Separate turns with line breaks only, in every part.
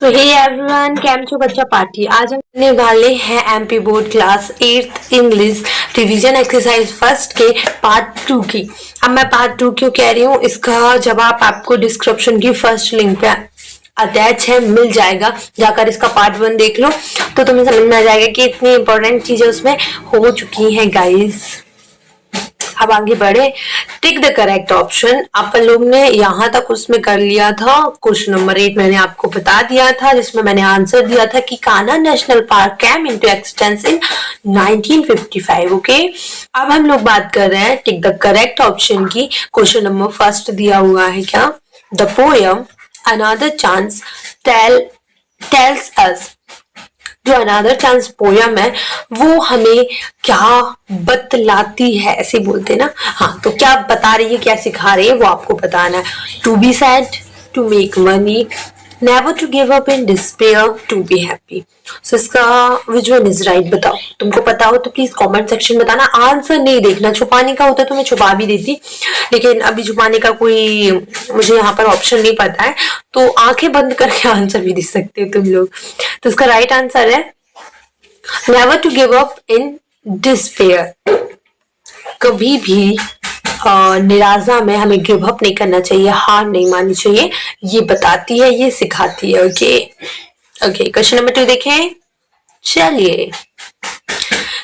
तो hey everyone, cam छो बच्चा पार्टी। आज हम करने वाले हैं MP board class 8th English revision exercise first के पार्ट 2 की। अब मैं पार्ट 2 क्यों कह रही हूँ, इसका जवाब आपको डिस्क्रिप्शन की फर्स्ट लिंक पे अटैच है, मिल जाएगा। जाकर इसका पार्ट 1 देख लो तो तुम्हें समझ में आ जाएगा कि इतनी इंपॉर्टेंट चीजें उसमें हो चुकी हैं गाइस। अब आगे बढ़े, टिक द करेक्ट ऑप्शन। अपन लोग ने यहाँ तक उसमें कर लिया था। क्वेश्चन नंबर 8 मैंने आपको बता दिया था, जिसमें मैंने आंसर दिया था कि Kanha national park came into existence in 1955। Okay, अब हम लोग बात कर रहे हैं टिक द करेक्ट ऑप्शन की। क्वेश्चन नंबर फर्स्ट दिया हुआ है क्या, the poem another chance tells us. जो अनदर चांस पोयम है वो हमें क्या बतलाती है, ऐसे बोलते ना। हाँ, तो क्या बता रही है, क्या सिखा रही है, वो आपको बताना है। To be sad, to make money, never to give up in despair, to be happy. So इसका विच वन इज राइट बताओ। तुमको पता हो तो प्लीज कमेंट सेक्शन में बताना। आंसर नहीं देखना, छुपाने का होता तो मैं छुपा भी देती, लेकिन अभी छुपाने का कोई मुझे यहाँ पर ऑप्शन नहीं पता है, तो आंखें बंद करके आंसर भी दे सकते हो तुम लोग। तो इसका राइट आंसर है never to give up in despair. कभी भी निराशा में हमें गिव अप नहीं करना चाहिए, हार नहीं माननी चाहिए, ये बताती है, ये सिखाती है। ओके ओके, क्वेश्चन नंबर 2 देखें। चलिए,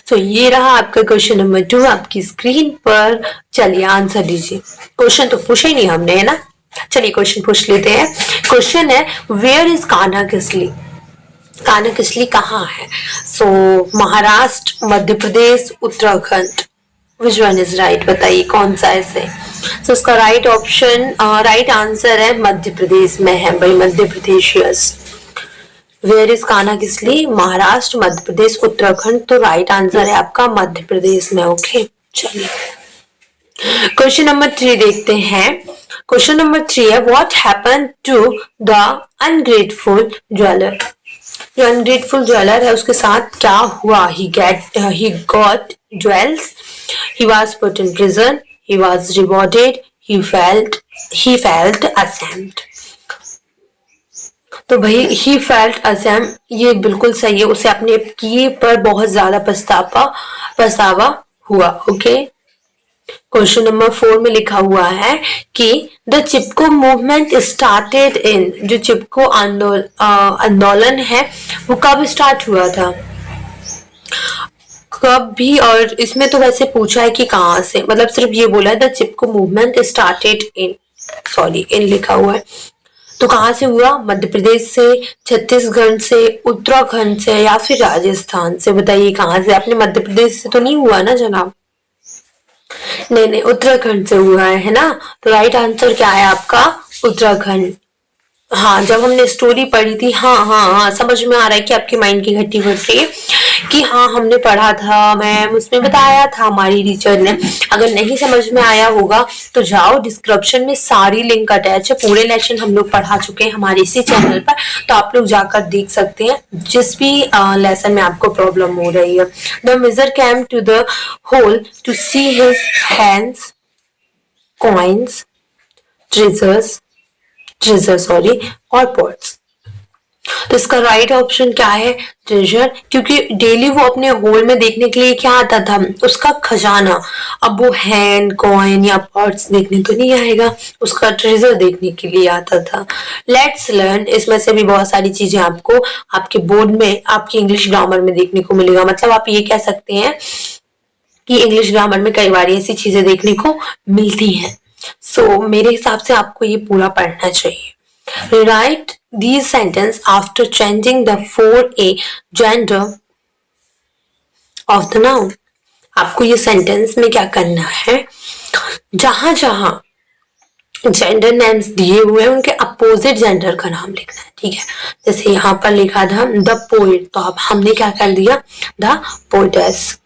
तो ये रहा आपका क्वेश्चन नंबर 2 आपकी स्क्रीन पर। चलिए आंसर दीजिए। क्वेश्चन तो पूछा ही नहीं हमने, है ना। चलिए क्वेश्चन पूछ लेते हैं। क्वेश्चन है वेयर इज कान्हा किसली। कान्हा किसली कहाँ है। So Maharashtra, Madhya Pradesh, Uttarakhand, which one is right बताइए, कौन सा ऐसे। सो इसका राइट ऑप्शन, राइट आंसर है मध्य प्रदेश में है भाई, Madhya Pradesh. Yes, where is Kanha Kisli, Maharashtra, Madhya Pradesh, Uttarakhand. तो राइट आंसर है आपका मध्य प्रदेश में। ओके, चलिए क्वेश्चन नंबर 3 देखते हैं। क्वेश्चन नंबर 3 है what happened to the ungrateful jeweller. जो अनग्रेटफुल ज्वेलर है उसके साथ क्या हुआ। he got jewels, he was put in prison, he was rewarded, he felt ashamed। तो भाई he felt ashamed ये बिल्कुल सही है, उसे अपने किए पर बहुत ज्यादा पछतावा हुआ। ओके, क्वेश्चन नंबर 4 में लिखा हुआ है कि the Chipko movement started in. जो चिपको आंदोलन है वो कब स्टार्ट हुआ था, कब भी। और इसमें तो वैसे पूछा है कि कहाँ से, मतलब सिर्फ ये बोला है the Chipko movement started in, sorry इन लिखा हुआ है। तो कहाँ से हुआ, मध्य प्रदेश से, छत्तीसगढ़ से, उत्तराखंड से या फिर राजस्थान से। बताइए कहाँ से। अपने मध्य प्रदेश से तो नहीं हुआ ना जनाब, नहीं, उत्तराखंड से हुआ है ना। तो राइट आंसर क्या है आपका, उत्तराखंड। हाँ, जब हमने स्टोरी पढ़ी थी, हाँ, समझ में आ रहा है कि आपके माइंड की घटी बढ़ रही है कि हाँ हमने पढ़ा था, मैम उसमें बताया था हमारी टीचर ने। अगर नहीं समझ में आया होगा तो जाओ, डिस्क्रिप्शन में सारी लिंक अटैच है। पूरे लेसन हम लोग पढ़ा चुके हैं हमारे इसी चैनल पर, तो आप लोग जाकर देख सकते हैं जिस भी लेसन में आपको प्रॉब्लम हो रही है। The miser came to the hole to see his hands, coins, treasure sorry, और पॉट्स। तो इसका राइट ऑप्शन क्या है, ट्रेजर, क्योंकि डेली वो अपने होल में देखने के लिए क्या आता था, उसका खजाना। अब वो हैंड, कॉइन या पॉट्स देखने तो नहीं आएगा, उसका ट्रेजर देखने के लिए आता था। लेट्स लर्न, इसमें से भी बहुत सारी चीजें आपको आपके बोर्ड में, आपकी इंग्लिश ग्रामर में देखने को मिलेगा। मतलब आप ये कह सकते हैं कि इंग्लिश ग्रामर में कई बार ऐसी चीजें देखने को मिलती हैं। सो मेरे हिसाब से आपको ये पूरा पढ़ना चाहिए। Rewrite these sentences after changing the 4a gender of the noun। आपको ये सेंटेंस में क्या करना है, जहां जहां जेंडर नेम्स दिए हुए हैं उनके अपोजिट जेंडर का नाम लिखना है। ठीक है, जैसे यहाँ पर लिखा था द पोएट, तो अब हमने क्या कर दिया, the poetess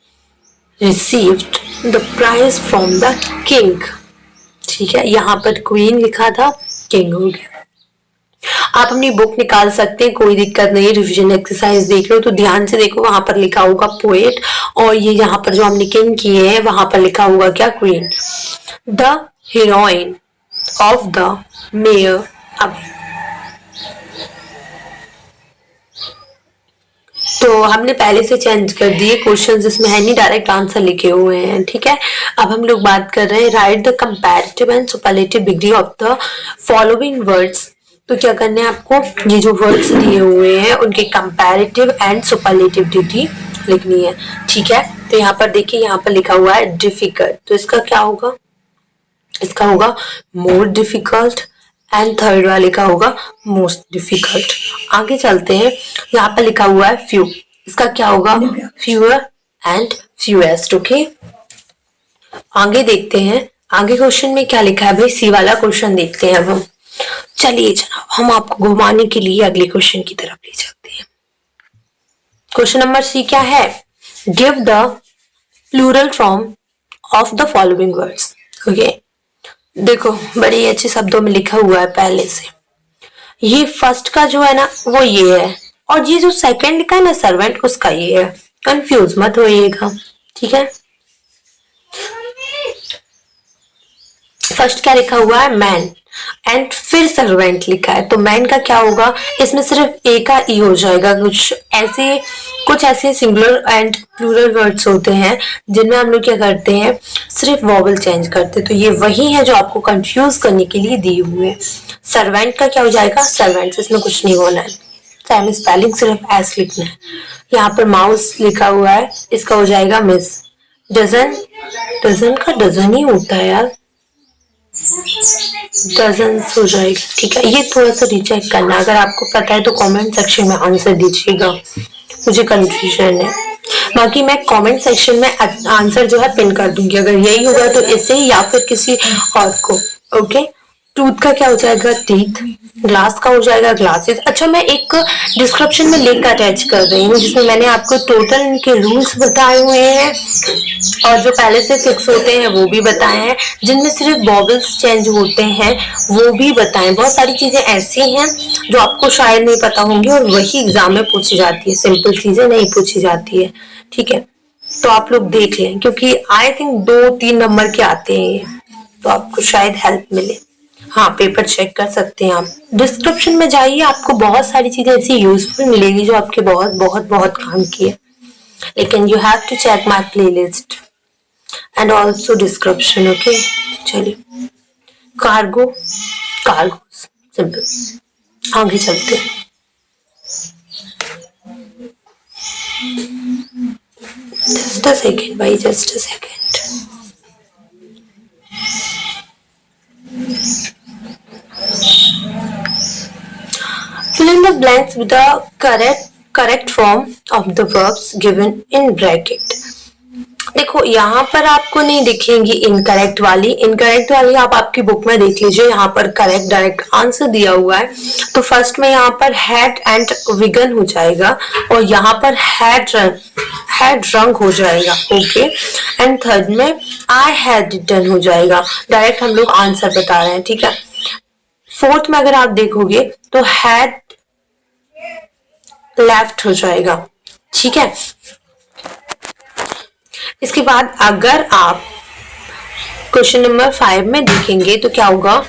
received the prize from the king. ठीक है, यहाँ पर क्वीन लिखा था, किंग हो गया। आप अपनी बुक निकाल सकते हैं, कोई दिक्कत नहीं। रिवीजन एक्सरसाइज देख लो तो ध्यान से देखो, वहां पर लिखा होगा पोएट, और ये यहाँ पर जो हमने किंग किए हैं वहां पर लिखा होगा क्या, queen. The heroine of the mayor. अब तो हमने पहले से चेंज कर दिए क्वेश्चन, जिसमें है नहीं, डायरेक्ट आंसर लिखे हुए हैं, ठीक है। अब हम लोग बात कर रहे हैं right the comparative and superlative degree of the following words. तो क्या करना है आपको, ये जो वर्ड्स दिए हुए हैं उनके कंपैरेटिव एंड सुपरलेटिव डिग्री लिखनी है, ठीक है। तो यहाँ पर देखिए, यहाँ पर लिखा हुआ है डिफिकल्ट, तो इसका क्या होगा, इसका होगा मोर डिफिकल्ट, एंड थर्ड वाले का होगा मोस्ट डिफिकल्ट। आगे चलते हैं, यहाँ पर लिखा हुआ है फ्यू, इसका क्या होगा फ्यूअर एंड फ्यूएस्ट, ओके। आगे देखते हैं, आगे क्वेश्चन में क्या लिखा है भाई, सी वाला क्वेश्चन देखते हैं अब हम। चलिए जनाब, हम आपको घुमाने के लिए अगले क्वेश्चन की तरफ ले जाते हैं। क्वेश्चन नंबर सी क्या है, give the plural form of the following words, okay. देखो बड़े अच्छे शब्दों में लिखा हुआ है पहले से। ये फर्स्ट का जो है ना वो ये है, और ये जो सेकंड का है ना सर्वेंट, उसका ये है, कंफ्यूज मत होइएगा, ठीक है। फर्स्ट क्या लिखा हुआ है, मैन, एंड फिर सर्वेंट लिखा है, तो मैन का क्या होगा, इसमें सिर्फ ए का ई हो जाएगा। कुछ ऐसे सिंगुलर एंड प्लूरल वर्ड्स होते हैं जिनमें हम लोग क्या करते हैं, सिर्फ वॉवल चेंज करते हैं, तो ये वही है जो आपको कंफ्यूज करने के लिए दिए हुए हैं। सर्वेंट का क्या हो जाएगा, सर्वेंट्स, इसमें कुछ नहीं होना है, सेम स्पेलिंग, सिर्फ एस लिखना है। यहाँ पर माउस लिखा हुआ है, इसका हो जाएगा मिस। डजन, डजन का डजन ही होता है यार, डजन्स हो जाएगा, ठीक है। ये थोड़ा सा रिचेक करना, अगर आपको पता है तो कमेंट सेक्शन में आंसर दीजिएगा, मुझे कंफ्यूजन है। बाकी मैं कमेंट सेक्शन में आंसर जो है पिन कर दूंगी, अगर यही होगा तो इसे या फिर किसी और को, ओके। टूथ का क्या हो जाएगा, टीथ। ग्लास का हो जाएगा ग्लासेस। अच्छा, मैं एक डिस्क्रिप्शन में लिंक अटैच कर रही हूँ जिसमें मैंने आपको टोटल इनके रूल्स बताए हुए हैं, और जो पहले से फिक्स होते हैं वो भी बताए हैं, जिनमें सिर्फ वॉवल्स चेंज होते हैं वो भी बताएं। बहुत सारी चीजें ऐसी हैं जो आपको शायद नहीं पता होंगी और वही एग्जाम में पूछी जाती है, सिंपल चीजें नहीं पूछी जाती है, ठीक है। तो आप लोग देख लें, क्योंकि आई थिंक 2-3 नंबर के आते हैं ये, तो आपको शायद हेल्प मिले। हाँ, पेपर चेक कर सकते हैं आप, डिस्क्रिप्शन में जाइए, आपको बहुत सारी चीजें ऐसी यूजफुल मिलेगी जो आपके बहुत बहुत बहुत काम की है। लेकिन you have to check my playlist and also description, okay. चलिए, कार्गो, कार्गो सिंपल। आगे चलते हैं, जस्ट अ सेकेंड भाई, just a second. Fill in the blanks with the correct form of the verbs given in bracket. देखो यहाँ पर आपको नहीं दिखेंगी इनकरेक्ट वाली आप आपकी बुक में देख लीजिए। यहाँ पर करेक्ट डायरेक्ट आंसर दिया हुआ है, तो फर्स्ट में यहाँ पर हैड एंड विगन हो जाएगा, और यहाँ पर हैड रंग हो जाएगा, ओके। एंड थर्ड में आई हैड रिटन हो जाएगा, डायरेक्ट हम लोग आंसर बता रहे हैं, ठीक है। फोर्थ में अगर आप देखोगे तो हैड लेफ्ट हो जाएगा, ठीक है। इसके बाद अगर आप क्वेश्चन नंबर 5 में देखेंगे तो क्या होगा,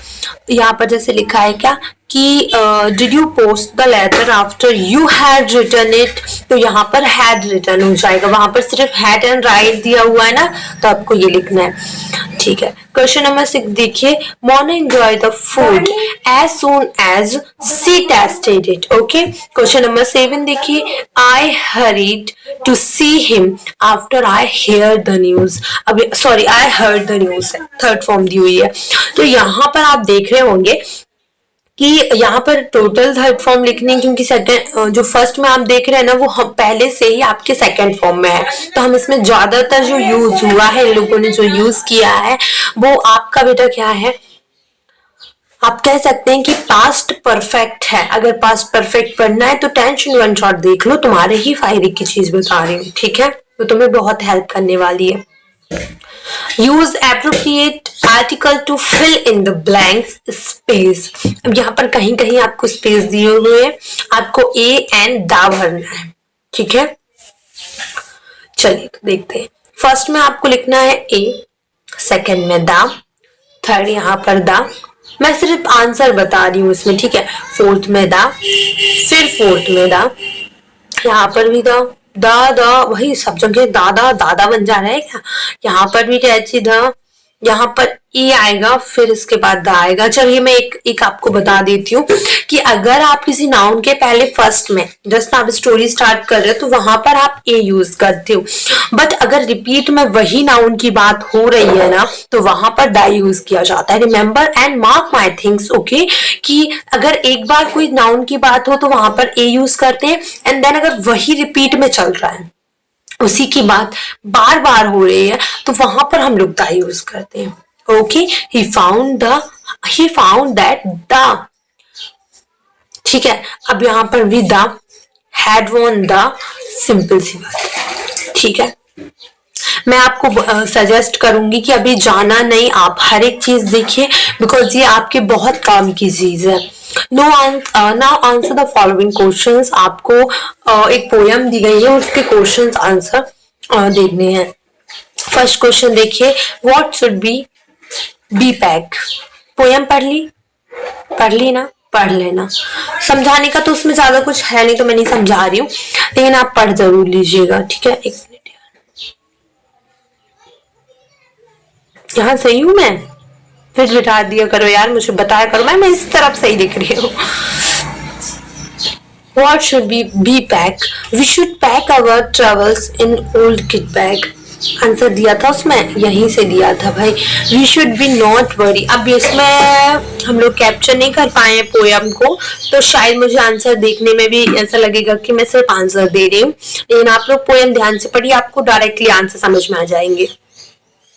यहाँ पर जैसे लिखा है क्या कि did you post the letter after you had written it, तो यहाँ पर हैड रिटन हो जाएगा, वहां पर सिर्फ हैड एंड राइट दिया हुआ है ना, तो आपको ये लिखना है, ठीक है। क्वेश्चन नंबर 6 देखिए, Mona enjoy the food as soon as she tested it, okay. Question number 7 देखिए, I hurried to see him after I hear the news, अभी sorry I heard the news, third form दी हुई है। तो यहाँ पर आप देख रहे होंगे कि यहाँ पर टोटल थर्ड फॉर्म लिखने, क्योंकि सेकंड जो फर्स्ट में आप देख रहे हैं ना वो हम पहले से ही आपके सेकंड फॉर्म में है, तो हम इसमें ज्यादातर जो यूज हुआ है, इन लोगों ने जो यूज किया है वो आपका बेटा क्या है, आप कह सकते हैं कि पास्ट परफेक्ट है। अगर पास्ट परफेक्ट पढ़ना है तो 10 वन शॉट देख लो, तुम्हारे ही फायदे की चीज बता रही हूँ, ठीक है, तो तुम्हें बहुत हेल्प करने वाली है। Use appropriate article to fill in the blanks space. अब यहाँ पर कहीं कहीं आपको स्पेस दिए हुए हैं, आपको ए एंड दा भरना है, ठीक है। चलिए तो देखते हैं, फर्स्ट में आपको लिखना है ए, सेकंड में दा, थर्ड यहाँ पर दा, मैं सिर्फ आंसर बता रही हूँ इसमें, ठीक है। फोर्थ में दा, फिर फोर्थ में दा, यहाँ पर भी द वही सब जगह दादा दादा बन जा रहा है क्या? यहाँ पर भी टैची द, यहाँ पर ई आएगा, फिर इसके बाद द आएगा। चलिए मैं एक एक आपको बता देती हूँ कि अगर आप किसी नाउन के पहले फर्स्ट में जस्ट आप स्टोरी स्टार्ट कर रहे हो तो वहां पर आप ए यूज करते हो, बट अगर रिपीट में वही नाउन की बात हो रही है ना तो वहां पर द यूज किया जाता है। Remember and mark my things, okay, कि अगर एक बार कोई नाउन की बात हो तो वहां पर ए यूज करते हैं, एंड देन अगर वही रिपीट में चल रहा है, उसी की बात बार बार हो रही है, तो वहां पर हम लोग द यूज करते हैं। Okay, he found that the, ठीक है। अब यहाँ पर भी the had won the, simple सी बात, ठीक है। मैं आपको सजेस्ट करूंगी कि अभी जाना नहीं, आप हर एक चीज देखिए, बिकॉज ये आपके बहुत काम की चीज है। Now answer the following questions. आपको एक पोयम दी गई है, उसके क्वेश्चंस आंसर देखने हैं। फर्स्ट क्वेश्चन देखिए, what should be pack. Poem पढ़ ली ना, पढ़ लेना। समझाने का तो उसमें ज्यादा कुछ है नहीं, तो मैं नहीं समझा रही हूँ, लेकिन आप पढ़ जरूर लीजिएगा, ठीक है। एक मिनट, यहाँ सही हूँ मैं? फिर बिठा दिया करो यार, मुझे बताया करो, मैं इस तरफ सही दिख रही हूँ। What should be pack? We should pack our travels in old kit bag. Answer दिया था उसमें, यहीं से दिया था भाई। We should be not worry. अब इसमें हम लोग कैप्चर नहीं कर पाए पोयम को, तो शायद मुझे आंसर देखने में भी ऐसा लगेगा कि मैं सिर्फ आंसर दे रही हूँ, लेकिन आप लोग पोयम ध्यान से पढ़िए, आपको डायरेक्टली आंसर समझ में आ जाएंगे।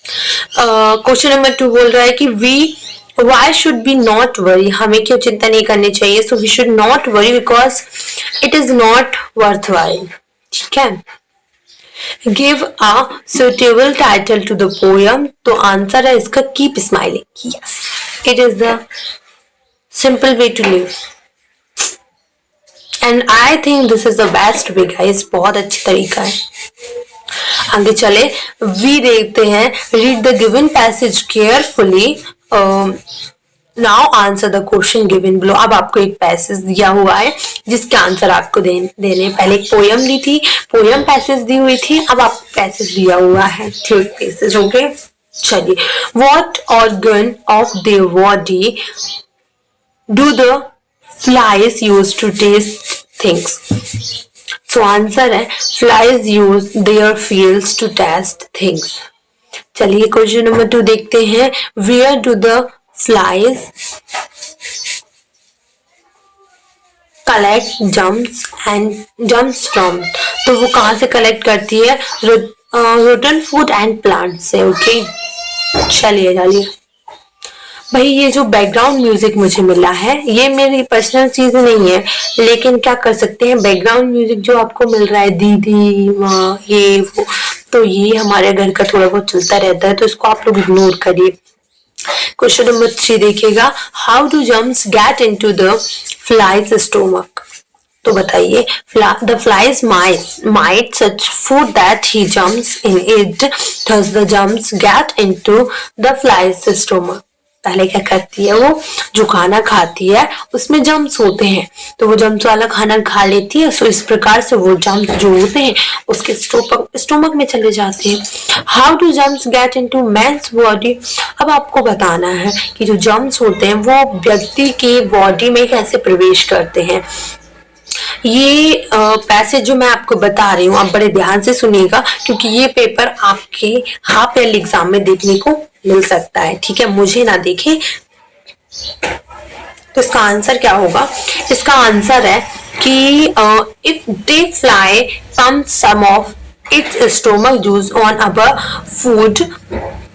क्वेश्चन नंबर 2 बोल रहा है कि why should we not worry? हमें क्यों चिंता नहीं करनी चाहिए? So we should not worry because it is not worthwhile. ठीक है। Give a suitable title to the poem. तो आंसर है इसका keep smiling. Yes, it is the simple way to live. And I think this is the best way, guys. बहुत अच्छा तरीका है। आगे चले, वी देखते हैं। Read the given passage carefully. Now answer the question given below. अब आपको एक पैसेज दिया हुआ है जिसके आंसर आपको देने। पहले एक पोयम दी थी, पोयम पैसेज दी हुई थी, अब आपको पैसेज दिया हुआ है, थ्योरी पैसेज। ओके, चलिए। What organ of their body do the flies use to taste things? So answer है flies use their feels to taste things. चलिए क्वेश्चन नंबर 2 देखते हैं। Where do the flies collect germs from? तो वो कहाँ से collect करती है? रोटन फूड एंड प्लांट से। ओके, चलिए भाई, ये जो बैकग्राउंड म्यूजिक मुझे मिला है ये मेरी पर्सनल चीज नहीं है, लेकिन क्या कर सकते हैं, बैकग्राउंड म्यूजिक जो आपको मिल रहा है, दीदी माँ ये वो, तो ये हमारे घर का थोड़ा बहुत चलता रहता है, तो इसको आप लोग इग्नोर करिए। क्वेश्चन नंबर 3 देखिएगा। How do germs get into the fly's stomach? तो बताइए, the flies might such food that he jumps in it, thus the jumps get into the fly's stomach। पहले क्या करती है, वो जो खाना खाती है उसमें जम्स होते हैं, तो वो जम्स वाला खाना खा लेती है, सो इस प्रकार से वो जम्स जो होते हैं उसके स्टोमक में चले जाते हैं। How do germs get into man's body? अब आपको बताना है कि जो जम्स होते हैं वो व्यक्ति की बॉडी में कैसे प्रवेश करते हैं। ये पैसेज जो मैं आपको बता रही हूँ आप बड़े ध्यान से सुनिएगा, क्योंकि ये पेपर आपके हाफ ईयरली एग्जाम में देखने को मिल सकता है, ठीक है, मुझे ना देखे। तो इसका आंसर क्या होगा? इसका आंसर है कि if they fly pump some of its stomach juice on our food,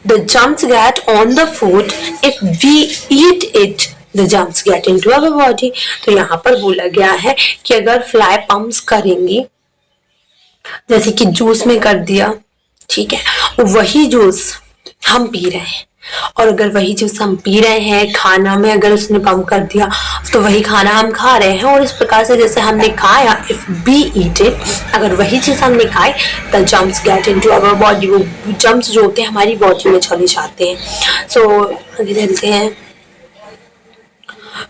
the jumps get on the food, if we eat it the jumps get into our body. तो यहाँ पर बोला गया है कि अगर फ्लाई पम्प्स करेंगी, जैसे कि जूस में कर दिया, ठीक है, वही जूस हम पी रहे हैं, और अगर वही जूस हम पी रहे हैं खाना में अगर उसने पंप कर दिया तो वही खाना हम खा रहे हैं, और इस प्रकार से जैसे हमने खाया, इफ बी ईट इट, अगर वही चीज हमने खाई, the jumps get into our body, वो जम्प्स जो होते हैं हमारी बॉडी में चले जाते हैं। सो आगे चलते हैं।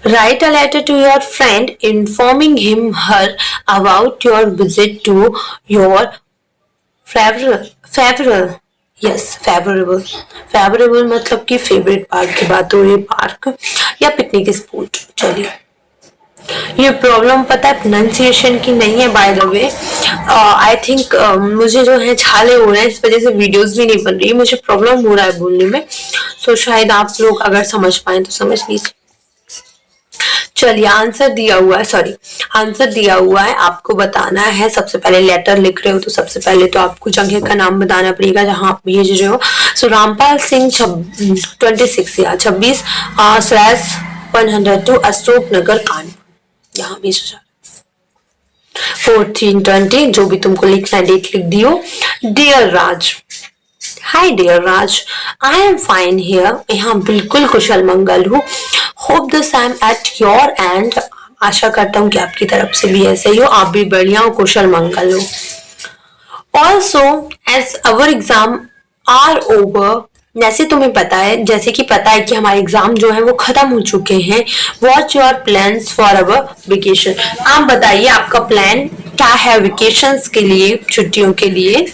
Write a letter to your friend informing him her about your visit to your favorable favorable मतलब कि फेवरेट पार्क की बात हो रही है, पार्क या पिकनिक स्पॉट। चलिए, ये प्रॉब्लम पता है प्रोनाउंसिएशन की नहीं है, by the way I think मुझे जो है छाले हो रहे हैं, इस वजह से वीडियोस भी नहीं बन रही है, मुझे प्रॉब्लम हो रहा है बोलने में। सो शायद आप लोग अगर समझ पाए तो समझ लीजिए। चलिए, आंसर दिया हुआ है, सॉरी आंसर दिया हुआ है, आपको बताना है। सबसे पहले लेटर लिख रहे हो तो सबसे पहले तो आपको जगह का नाम बताना पड़ेगा जहां आप भेज रहे हो। सो रामपाल सिंह 26 या 26/102 अशोक नगर कानपुर, यहाँ भेजा जा रहा है। 1420 जो भी तुमको लिखना है डेट लिख दियो। Dear Raj, hi dear Raj, I am fine here, यहाँ बिल्कुल कुशल मंगल हूँ। Hope the same at your end, आशा करता हूँ कि आपकी तरफ से भी ऐसे ही हो, आप भी बढ़िया हो, कुशल मंगल हो। Also as our exam are over, जैसे तुम्हें पता है, जैसे कि पता है कि हमारे एग्जाम जो है वो खत्म हो चुके हैं। What your plans for our vacation, आप बताइए आपका प्लान क्या है वेकेशंस के लिए, छुट्टियों के लिए।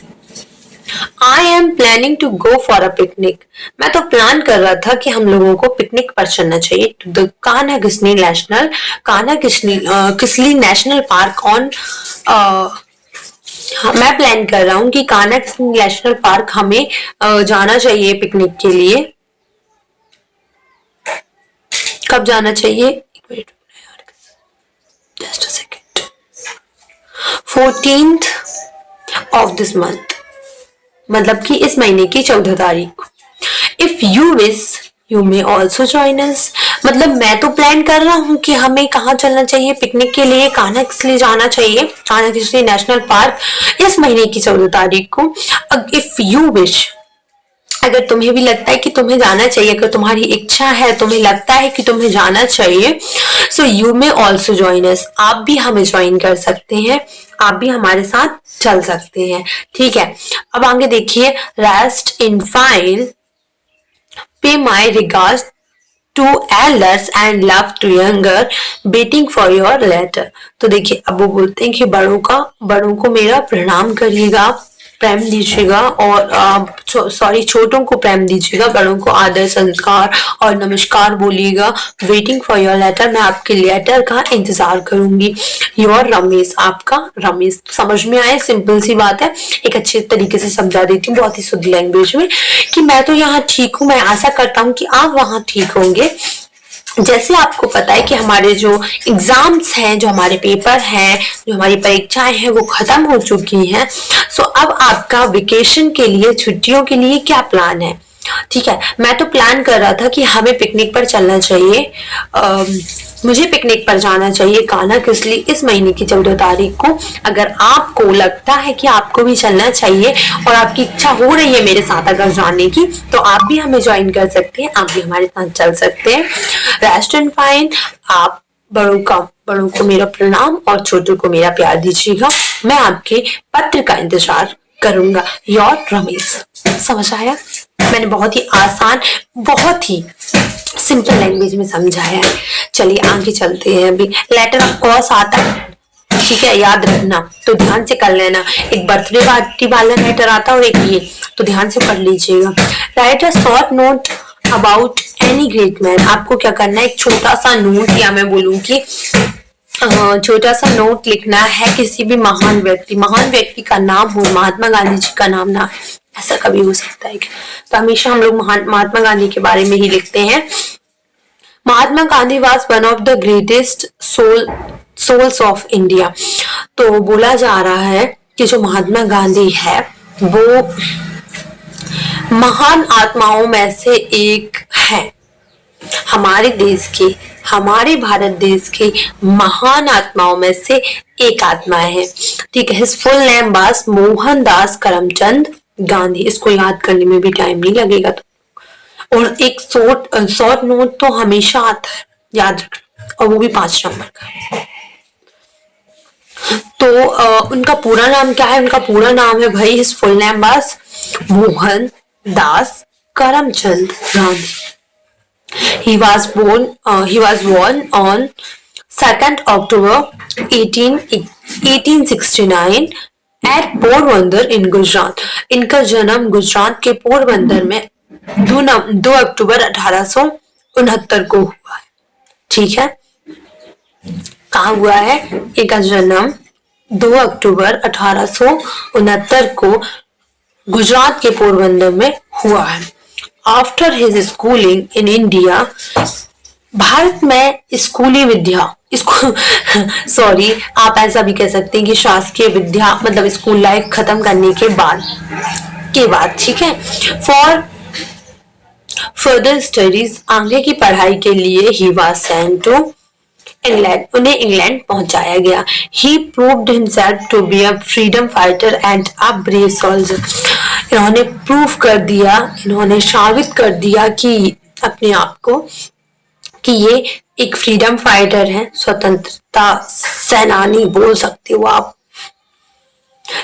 I am planning to go for a picnic, मैं तो प्लान कर रहा था कि हम लोगों को पिकनिक पर चलना चाहिए to the Kisli National Park on, मैं प्लान कर रहा हूँ कि कान्हा किसली नेशनल पार्क हमें जाना चाहिए पिकनिक के लिए। कब जाना चाहिए, एक minute, just a second. 14th of this month, मतलब कि इस महीने की 14 तारीख। If you wish you may also join us, मतलब मैं तो प्लान कर रहा हूँ कि हमें कहाँ चलना चाहिए पिकनिक के लिए, कान्हा किसली जाना चाहिए, कान्हा किसली नेशनल पार्क इस महीने की 14 तारीख को। इफ यू विश, अगर तुम्हें भी लगता है कि तुम्हें जाना चाहिए, अगर तुम्हारी इच्छा है, तुम्हें लगता है कि तुम्हें जाना चाहिए, so you may also join us, आप भी हमें ज्वाइन कर सकते हैं, आप भी हमारे साथ चल सकते हैं। ठीक है, अब आगे देखिए। Rest in fine, pay my regards to elders and love to younger, waiting for your letter. तो देखिए, अब वो बोलते हैं कि बड़ों को मेरा प्रणाम करिएगा, प्रेम दीजिएगा, और सॉरी छोटों को प्रेम दीजिएगा, बड़ों को आदर संस्कार और नमस्कार बोलिएगा। वेटिंग फॉर योर लेटर, मैं आपके लेटर का इंतजार करूंगी। योर रमेश, आपका रमेश। समझ में आए, सिंपल सी बात है, एक अच्छे तरीके से समझा देती हूँ बहुत ही शुद्ध लैंग्वेज में कि मैं तो यहाँ ठीक हूँ, मैं आशा करता हूँ कि आप वहां ठीक होंगे। जैसे आपको पता है कि हमारे जो एग्जाम्स हैं, जो हमारे पेपर हैं, जो हमारी परीक्षाएं हैं, वो खत्म हो चुकी हैं। सो अब आपका वेकेशन के लिए, छुट्टियों के लिए क्या प्लान है। ठीक है, मैं तो प्लान कर रहा था कि हमें पिकनिक पर चलना चाहिए, मुझे पिकनिक पर जाना चाहिए कान्हा किसली इस महीने की 14 तारीख को। अगर आपको लगता है कि आपको भी चलना चाहिए और आपकी इच्छा हो रही है मेरे साथ अगर जाने की, तो आप भी हमें ज्वाइन कर सकते हैं, आप भी हमारे साथ चल सकते हैं। रेस्ट एंड फाइन, आप बड़ों को मेरा प्रणाम और छोटों को मेरा प्यार दीजिएगा, मैं आपके पत्र का इंतजार करूंगा। योर रमेश। समझ आया, मैंने बहुत ही आसान, बहुत ही सिंपल लैंग्वेज में समझाया है। चलिए आगे चलते हैं। अभी लेटर ऑफ कोर्स आता है, ठीक है, याद रखना, तो ध्यान से कर लेना। एक बर्थडे पार्टी वाला लेटर आता है और एक ये, तो ध्यान से पढ़ लीजिएगा। Right a short note about any great man, आपको क्या करना है, एक छोटा सा नोट, या मैं बोलूँ कि छोटा सा नोट लिखना है किसी भी महान व्यक्ति का नाम हो, महात्मा गांधी जी का नाम ना, ऐसा कभी हो सकता है क्या? तो हमेशा हम लोग महात्मा गांधी के बारे में ही लिखते हैं। Mahatma Gandhi was one of the greatest souls of India, तो बोला जा रहा है कि जो महात्मा गांधी है वो महान आत्माओं में से एक है, हमारे देश के, हमारे भारत देश के महान आत्माओं में से एक आत्मा है। ठीक है, his full name was Mohandas Karamchand Gandhi, इसको याद करने में भी टाइम नहीं लगेगा। तो और एक शॉर्ट नोट तो हमेशा आता है, याद रखना, और वो भी 5 नंबर का। तो उनका पूरा नाम क्या है, उनका पूरा नाम है भाई, his full name was Mohandas Karamchand Gandhi. He was born on 2nd October 1869 at Porbandar in Gujarat. इनका जन्म गुजरात के पोरबंदर में 2 अक्टूबर 1869 को हुआ है. ठीक है, कहाँ हुआ है? इनका जन्म 2 अक्टूबर 1869 को गुजरात के पोरबंदर में हुआ है. After his schooling in India, Bharat में स्कूली विद्या, सॉरी आप ऐसा भी कह सकते हैं कि शासकीय विद्या मतलब स्कूल लाइफ खत्म करने के बाद ठीक है. फॉर फर्दर स्टडीज, आगे की पढ़ाई के लिए he was sent to England, उन्हें इंग्लैंड पहुंचाया गया. He proved himself to be a freedom fighter and a brave soldier. इन्होंने प्रूव कर दिया, इन्होंने साबित कर दिया कि अपने आप को कि ये एक फ्रीडम फाइटर है, स्वतंत्रता सेनानी बोल सकते हो आप.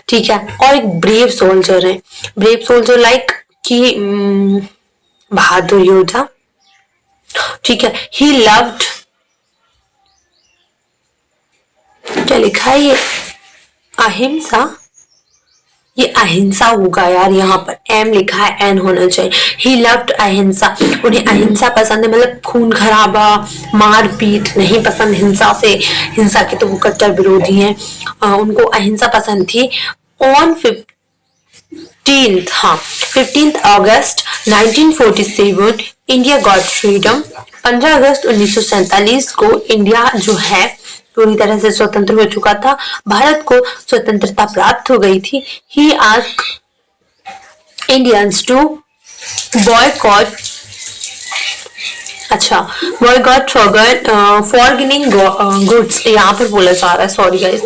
ठीक है, और एक ब्रेव सोल्जर है. ब्रेव सोल्जर लाइक कि बहादुर योद्धा. ठीक है. ही लव्ड, क्या लिखा है ये? अहिंसा. ये अहिंसा होगा यार, यहाँ पर एम लिखा है, एन होना चाहिए. ही लव्ड अहिंसा. उन्हें अहिंसा पसंद है, मतलब खून खराबा मारपीट नहीं पसंद. हिंसा के तो वो कट्टर विरोधी हैं. उनको अहिंसा पसंद थी. On 15th August 1947 India got freedom. 15 अगस्त 1947 को इंडिया जो है पूरी तरह से स्वतंत्र हो चुका था. भारत को स्वतंत्रता प्राप्त हो गई थी. He asked Indians to boycott, अच्छा बॉयकॉट फॉरगेनिंग गुड्स, यहाँ पर बोला जा रहा है. सॉरी गाइस,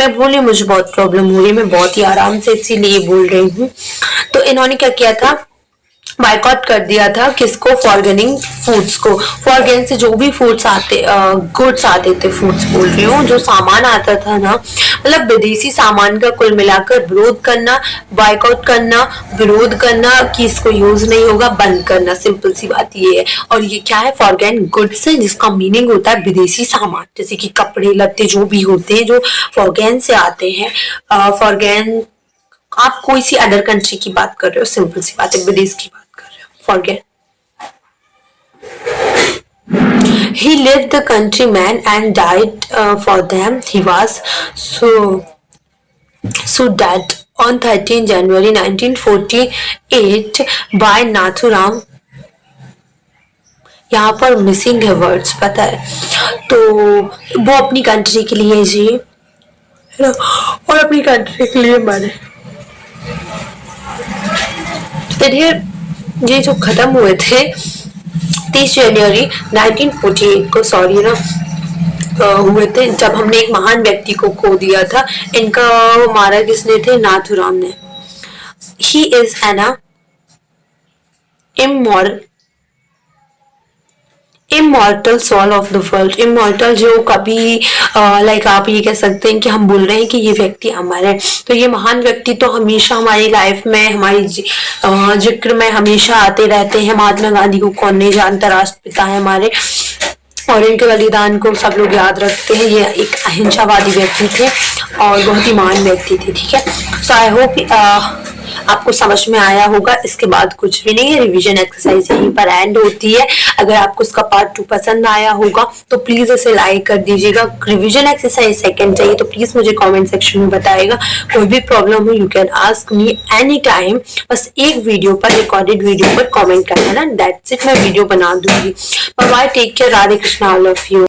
मैं बोली मुझे बहुत प्रॉब्लम हो रही है, मैं बहुत ही आराम से इसीलिए बोल रही हूँ. तो इन्होंने क्या किया था? बाइकआउट कर दिया था. किसको? फॉरगेनिंग फूड्स को. फॉरगेन से जो भी फूड्स आते, गुड्स आते थे, फूड्स बोल रही हूँ, जो सामान आता था ना, मतलब विदेशी सामान का कुल मिलाकर विरोध करना, बाइकआउट करना, विरोध करना कि इसको यूज नहीं होगा, बंद करना. सिंपल सी बात ये है. और ये क्या है? फॉरगेन गुड्स है, जिसका मीनिंग होता है विदेशी सामान, जैसे कि कपड़े लत्ते जो भी होते हैं जो फॉरगेन से आते हैं. फॉरगेन, आप कोई सी अदर कंट्री की बात कर रहे हो, सिंपल सी बात है, विदेश की बात कर रहे हो. Forget. He lived the countrymen and died for them. He was so dead on 13 January 1948 by Nathuram. यहाँ पर मिसिंग है वर्ड्स, पता है. तो वो अपनी कंट्री के लिए जी और अपनी कंट्री के लिए मरे. ये जो खत्म हुए थे 30 जनवरी 1948 को, सॉरी ना, हुए थे जब हमने एक महान व्यक्ति को खो दिया था. इनका मारा किसने थे? नाथुराम ने. He is an immortal soul of the world. Immortal जो कभी लाइक आप ये कह सकते हैं कि हम बोल रहे हैं कि ये व्यक्ति अमर है. तो ये महान व्यक्ति तो हमेशा हमारी लाइफ में, हमारी जिक्र में हमेशा आते रहते हैं. महात्मा गांधी को कौन नहीं जानता, राष्ट्रपिता है हमारे, और इनके बलिदान को सब लोग याद रखते हैं. ये एक अहिंसावादी व्यक्ति थे और बहुत ही महान व्यक्ति थे. ठीक है. सो आई होप आपको समझ में आया होगा. इसके बाद कुछ भी नहीं है. रिवीजन एक्सरसाइज यहीं पर एंड होती है. अगर आपको इसका पार्ट 2 पसंद आया होगा तो प्लीज इसे लाइक कर दीजिएगा. रिवीजन एक्सरसाइज सेकंड चाहिए तो प्लीज मुझे कमेंट सेक्शन में बताइएगा. कोई भी प्रॉब्लम हो you can ask me any time. बस एक वीडियो पर, रिकॉर्डेड वीडियो पर कमेंट करना ना, दैट्स इट. मैं वीडियो बना दूंगी. Bye bye, take care, Radhe Krishna, I love you.